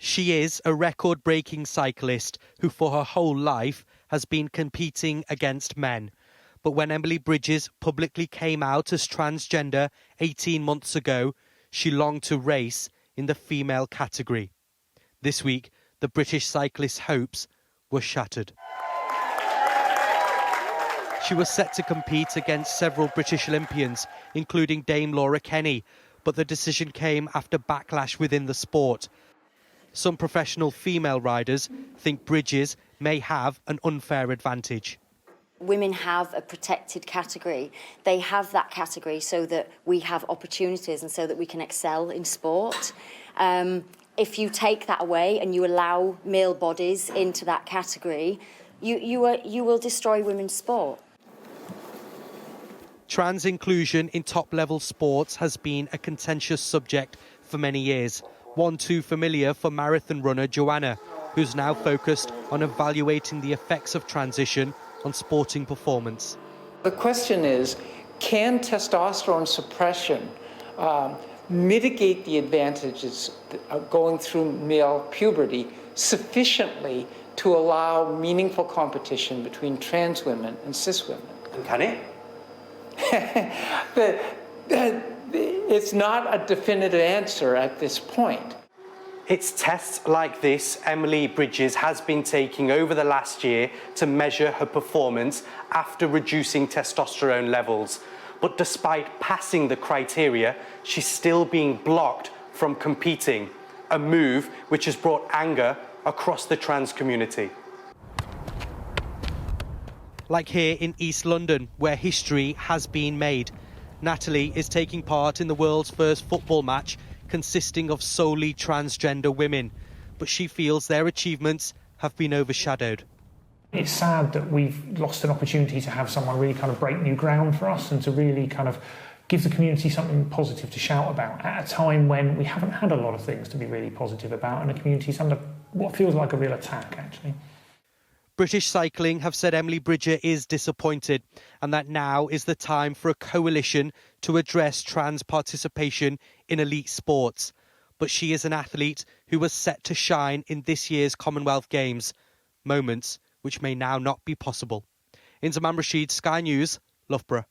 She is a record-breaking cyclist who for her whole life has been competing against men. But when Emily Bridges publicly came out as transgender 18 months ago, she longed to race in the female category. This week, the British cyclist's hopes were shattered. She was set to compete against several British Olympians, including Dame Laura Kenny, but the decision came after backlash within the sport. Some professional female riders think Bridges may have an unfair advantage. Women have a protected category. They have that category so that we have opportunities and so that we can excel in sport. If you take that away and you allow male bodies into that category, you will destroy women's sport. Trans inclusion in top-level sports has been a contentious subject for many years. One too familiar for marathon runner Joanna, who's now focused on evaluating the effects of transition on sporting performance. The question is, can testosterone suppression mitigate the advantages of going through male puberty sufficiently to allow meaningful competition between trans women and cis women? And can it? It's not a definitive answer at this point. It's tests like this Emily Bridges has been taking over the last year to measure her performance after reducing testosterone levels. But despite passing the criteria, she's still being blocked from competing, a move which has brought anger across the trans community. Like here in East London, where history has been made. Natalie is taking part in the world's first football match consisting of solely transgender women, but she feels their achievements have been overshadowed. It's sad that we've lost an opportunity to have someone really kind of break new ground for us and to really kind of give the community something positive to shout about at a time when we haven't had a lot of things to be really positive about and the community's under what feels like a real attack, actually. British Cycling have said Emily Bridges is disappointed and that now is the time for a coalition to address trans participation in elite sports. But she is an athlete who was set to shine in this year's Commonwealth Games, moments which may now not be possible. In Zaman Rashid, Sky News, Loughborough.